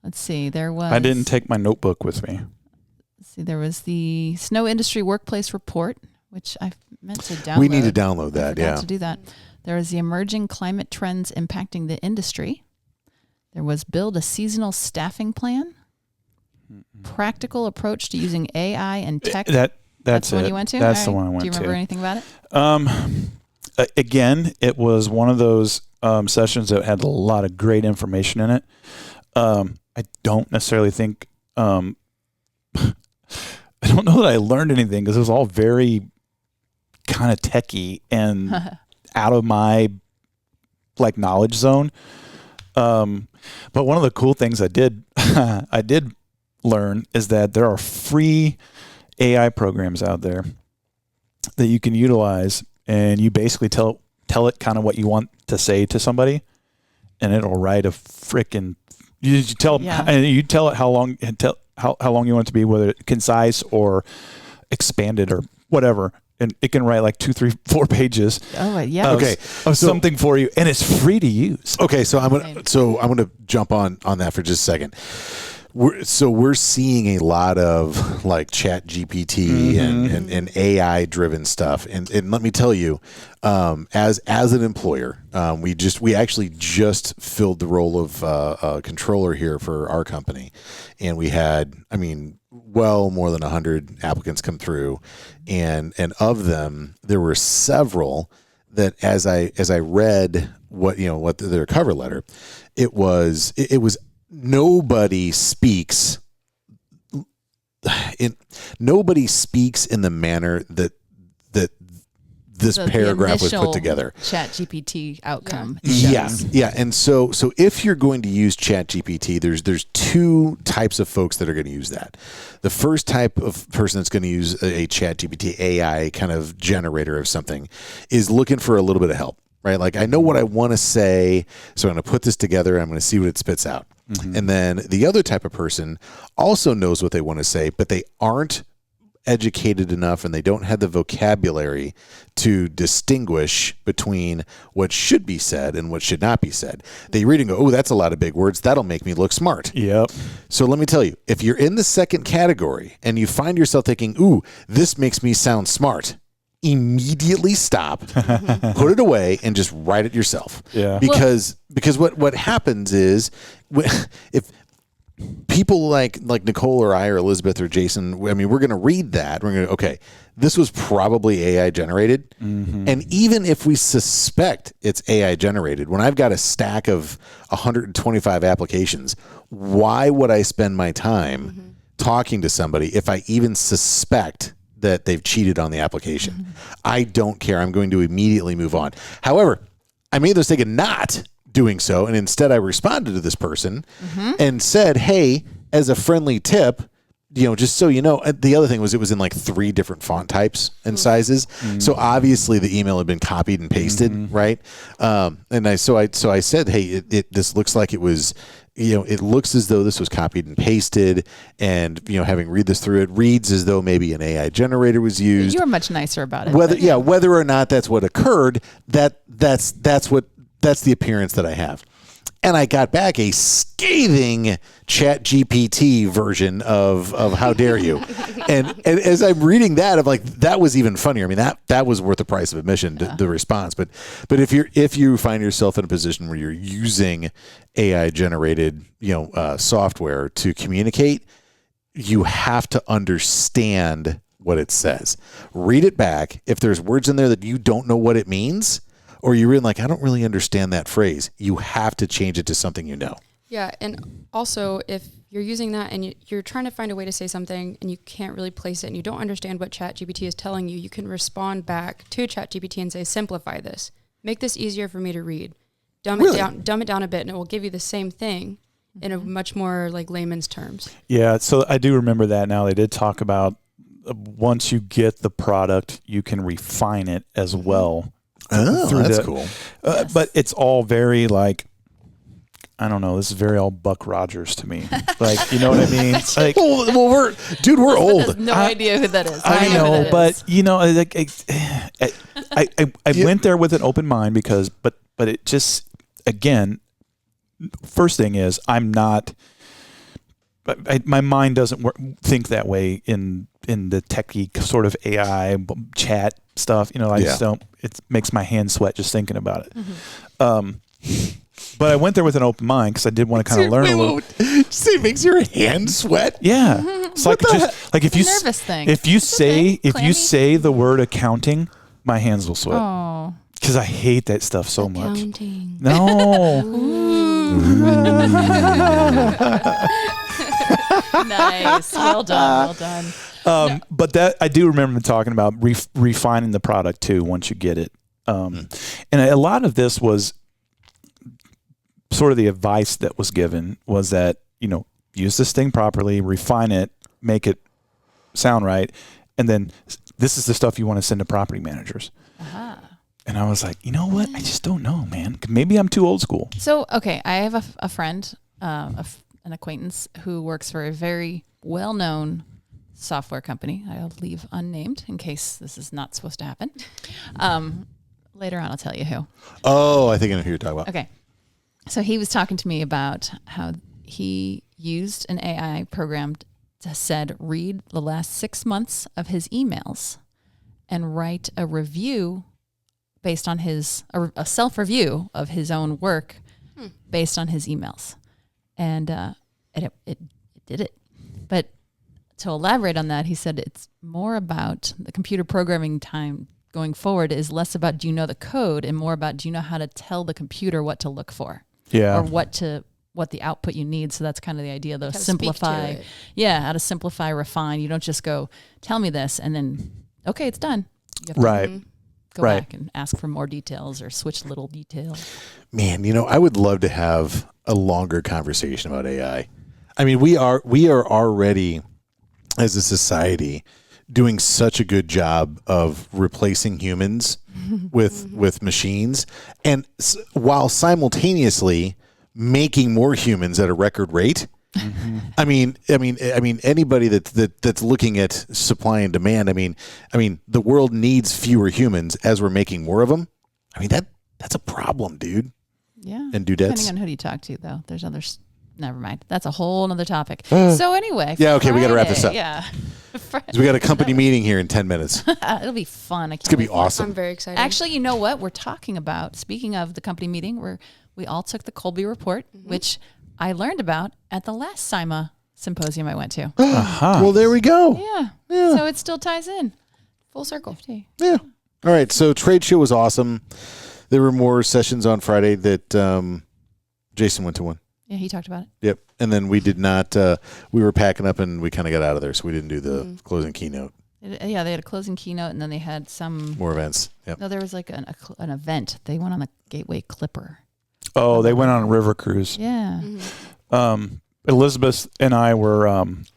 Let's see. There was. I didn't take my notebook with me. Let's see. There was the Snow Industry Workplace Report, which I meant to download. We need to download I that. forgot Yeah. to do that. There was the emerging climate trends impacting the industry. There was build a seasonal staffing plan. Practical approach to using AI and tech. That's the one it. you went to? That's All the right. one I went Do you remember to. anything about it? Again, it was one of those sessions that had a lot of great information in it. I don't necessarily think I don't know that I learned anything because it was all very kind of techie and out of my knowledge zone. But one of the cool things I did learn is that there are free AI programs out there that you can utilize, and you basically tell it kind of what you want to say to somebody, and it'll write a freaking. You tell it how long how long you want it to be, whether it's concise or expanded or whatever, and it can write 2, 3, 4 pages. Oh, yeah. Okay. Of something for you, and it's free to use. Okay. So I'm gonna jump on that for just a second. We're seeing a lot of Chat GPT and AI driven stuff, and let me tell you, as an employer, we actually just filled the role of a controller here for our company, and we had well more than 100 applicants come through, and of them there were several that as I read what their cover letter, it was nobody speaks in the manner that this paragraph was put together. Chat GPT outcome. Yeah. And so if you're going to use Chat GPT, there's 2 types of folks that are going to use that. The first type of person that's going to use a Chat GPT AI kind of generator of something is looking for a little bit of help, right? I know what I want to say, so I'm going to put this together. I'm going to see what it spits out. Mm-hmm. And then the other type of person also knows what they want to say, but they aren't educated enough and they don't have the vocabulary to distinguish between what should be said and what should not be said. They read and go, oh, that's a lot of big words. That'll make me look smart. Yep. So let me tell you, if you're in the second category and you find yourself thinking, ooh, this makes me sound smart, immediately stop, put it away, and just write it yourself. Yeah. Because what happens is if people like Nicole or I or Elizabeth or Jason, we're going to read that. We're going to, okay, this was probably AI generated. Mm-hmm. And even if we suspect it's AI generated, when I've got a stack of 125 applications, why would I spend my time talking to somebody if I even suspect that they've cheated on the application? Mm-hmm. I don't care. I'm going to immediately move on. However, I made the mistake of not doing so, and instead I responded to this person and said, hey, as a friendly tip, just so you know, the other thing was it was in 3 different font types and sizes. Mm-hmm. So obviously the email had been copied and pasted, right? And I said, hey, this looks like it was, it looks as though this was copied and pasted, and having read this through, it reads as though maybe an AI generator was used. You were much nicer about it. Whether or not that's what occurred, that's the appearance that I have. And I got back a scathing Chat GPT version of how dare you. and as I'm reading that, I'm like, that was even funnier. That was worth the price of admission, the response. But if you find yourself in a position where you're using AI generated software to communicate, you have to understand what it says. Read it back. If there's words in there that you don't know what it means, or you're really like, I don't really understand that phrase, you have to change it to something you know. Yeah, and also if you're using that and you're trying to find a way to say something and you can't really place it and you don't understand what ChatGPT is telling you, you can respond back to ChatGPT and say, simplify this. Make this easier for me to read. Dumb it down a bit, and it will give you the same thing in a much more like layman's terms. Yeah, so I do remember that now. They did talk about once you get the product, you can refine it as well. Oh, that's cool. Yes. But it's all very like, I don't know. This is very all Buck Rogers to me. Like, you know what I mean? Like, well, we're old. Has no idea who that is. I know who know, that but is. you know, like, I went there with an open mind because, but it just, again, first thing is I'm not. My mind doesn't think that way in the techie sort of AI chat stuff. You know, I just don't. It makes my hands sweat just thinking about it. But I went there with an open mind because I did want to kind of learn a little. See, makes your hands sweat. Yeah, it's like just like if you nervous thing. if you say okay. if you say the word accounting, my hands will sweat Oh. because I hate that stuff so much. Accounting. No. Nice. Well done. Well done. But that I do remember talking about refining the product too once you get it. And a lot of this was sort of the advice that was given was that, you know, use this thing properly, refine it, make it sound right, and then this is the stuff you want to send to property managers. Uh-huh. And I was like, you know what? I just don't know, man. Maybe I'm too old school. So, okay, I have a friend, an acquaintance who works for a very well-known software company. I'll leave unnamed in case this is not supposed to happen. Later on, I'll tell you who. Oh, I think I know who you're talking about. Okay. So he was talking to me about how he used an AI program that said, read the last 6 months of his emails and write a review based on a self-review of his own work based on his emails. And it did it. But to elaborate on that, he said it's more about the computer programming time going forward is less about do you know the code and more about do you know how to tell the computer what to look for. Yeah. Or what the output you need. So that's kind of the idea, though. How to Simplify. speak to it. Yeah, how to simplify, refine. You don't just go, tell me this, and then, okay, it's done. You have to Right. go Right. back and ask for more details or switch little details. Man, you know, I would love to have a longer conversation about AI. I mean, we are already, as a society, doing such a good job of replacing humans with machines, and while simultaneously making more humans at a record rate. I mean, anybody that's looking at supply and demand. I mean, the world needs fewer humans as we're making more of them. I mean, that's a problem, dude. Yeah. And dudettes. Depending on who you talk to, though. There's others. Never mind. That's a whole other topic. So anyway. Yeah, okay, we gotta wrap this up. Yeah. So we got a company meeting here in 10 minutes. It'll be fun. It's gonna be I'm awesome. very excited. Actually, you know what? We're talking about, speaking of the company meeting, we all took the Colby report, which I learned about at the last SIMA symposium I went to. Well, there we go. Yeah. So it still ties in. full circle. Yeah. All right. So trade show was awesome. There were more sessions on Friday that Jason went to one. Yeah, he talked about it. Yep. And then we did not, we were packing up and we kind of got out of there. So we didn't do the closing keynote. Yeah, they had a closing keynote and then they had some. More events. Yep. No, there was like an event. They went on the Gateway Clipper. Oh, they went on a river cruise. Yeah. Elizabeth and I were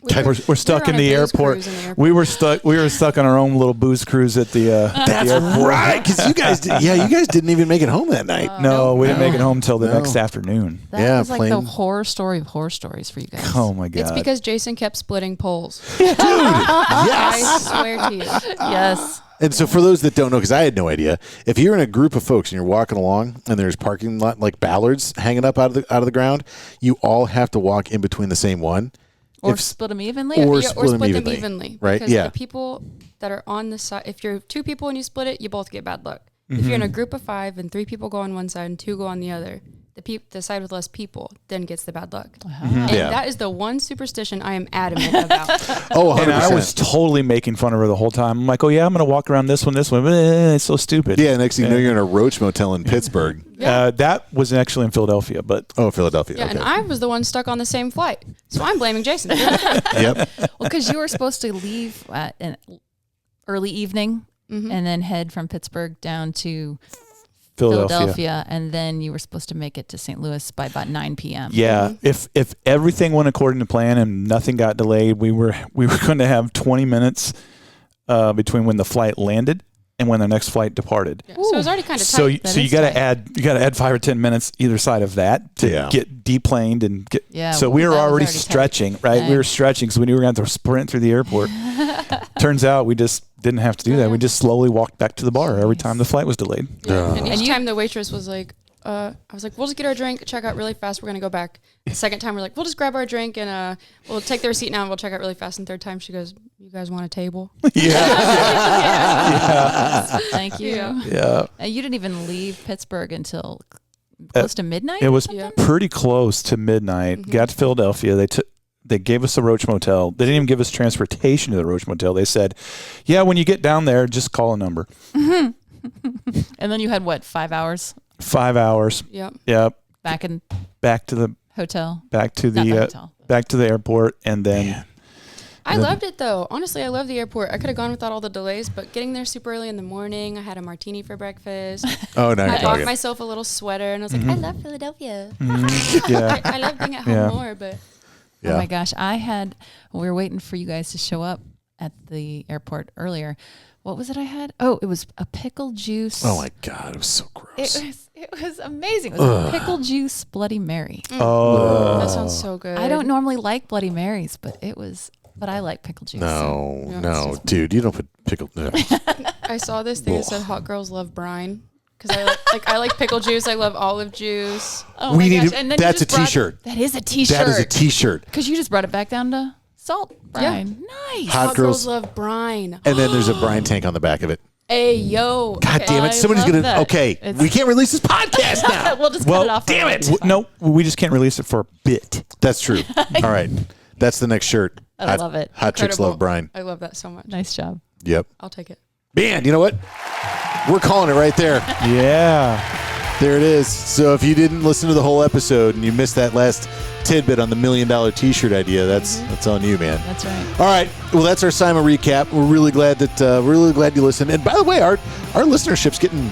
we're stuck in the airport. We were stuck on our own little booze cruise at the That's right. Because you guys, you guys didn't even make it home that night. No, we didn't make it home till the next afternoon. That was like the horror story of horror stories for you guys. Oh my god! It's because Jason kept splitting poles. Dude, yes. I swear to you. Yes. And so for those that don't know, because I had no idea, if you're in a group of folks and you're walking along and there's parking lot like ballards hanging up out of the ground, you all have to walk in between the same one. Or split them evenly. Or Yeah, split them evenly. Right? Because Yeah. the people that are on the side, if you're two people and you split it, you both get bad luck. If you're in a group of 5 and 3 people go on one side and 2 go on the other, the side with less people then gets the bad luck. Uh-huh. And Yeah. that is the one superstition I am adamant about. Oh, 100%. And I was totally making fun of her the whole time. I'm like, oh yeah, I'm going to walk around this one. It's so stupid. Yeah, next thing you know, you're in a roach motel in Pittsburgh. That was actually in Philadelphia, but Philadelphia. Yeah, okay. and I was the one stuck on the same flight. So I'm blaming Jason. Yep. Well, because you were supposed to leave at an early evening and then head from Pittsburgh down to Philadelphia, and then you were supposed to make it to St. Louis by about 9 p.m. Yeah, if everything went according to plan and nothing got delayed, we were going to have 20 minutes between when the flight landed and when the next flight departed. Yeah, so it was already kind of tight. So you got to add 5 or 10 minutes either side of that to get deplaned and get. Yeah, so we were that was already already stretching, tight. right? Yeah. We were stretching, so we knew we were going to have to sprint through the airport. Turns out we just didn't have to do that. We just slowly walked back to the bar every time the flight was delayed. Yeah. And each time the waitress was like, I was like, we'll just get our drink, check out really fast. We're going to go back. The second time, we're like, we'll just grab our drink and we'll take the receipt now and we'll check out really fast. And third time, she goes, you guys want a table? Thank you. Yeah. You didn't even leave Pittsburgh until close to midnight? It was Yeah. pretty close to midnight. Got to Philadelphia. They gave us a Roach Motel. They didn't even give us transportation to the Roach Motel. They said, yeah, when you get down there, just call a number. And then you had, 5 hours 5 hours. Yep. Yep. back in Back to the hotel? back to Not the hotel. back to the airport, and then I loved it though. Honestly, I love the airport. I could have gone without all the delays, but getting there super early in the morning, I had a martini for breakfast. Oh, no, you're I bought talking. myself a little sweater, and I was like, I love Philadelphia. yeah, I love being at home Yeah. more, but Oh my gosh. We were waiting for you guys to show up at the airport earlier. What was it I had? Oh, it was a pickle juice. Oh, my God. It was so gross. It was amazing. It was a pickle juice Bloody Mary. that sounds so good. I don't normally like Bloody Marys, but I like pickle juice. No, dude. You don't put pickle. No. I saw this thing that said hot girls love brine. Because I like pickle juice. I love olive juice. Oh We my need gosh. to- And then that's you a just brought- t-shirt. That is a t-shirt. That is a T-shirt. Because you just brought it back down to salt brine. Nice. Hot girls. love brine. And then there's a brine tank on the back of it. Hey, yo. God damn it. I Somebody's love going that. to. Okay. It's- We can't release this podcast now. We'll just cut it off. damn it. No, we just can't release it for a bit. That's true. All right. That's the next shirt. I love it. Hot chicks Incredible. love brine. I love that so much. Nice job. Yep. I'll take it. Man, you know what? We're calling it right there. Yeah. There it is. So if you didn't listen to the whole episode and you missed that last tidbit on the $1 million T-shirt idea, that's on you, man. That's right. All right. Well, that's our SIMA recap. We're really glad you listened. And by the way, our listenership's getting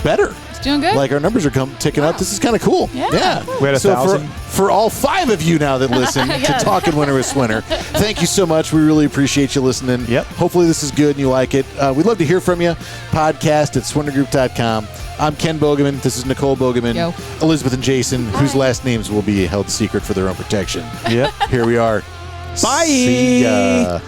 better. It's doing good. Like our numbers are ticking up. This is kind of cool. Yeah. We had 1,000. For all 5 of you now that listen to Talking Winter with Swinner, thank you so much. We really appreciate you listening. Yep. Hopefully this is good and you like it. We'd love to hear from you. Podcast at swinnergroup.com. I'm Ken Bogeman. This is Nicole Bogeman. Yo. Elizabeth and Jason, whose last names will be held secret for their own protection. Yep. Here we are. Bye. See ya.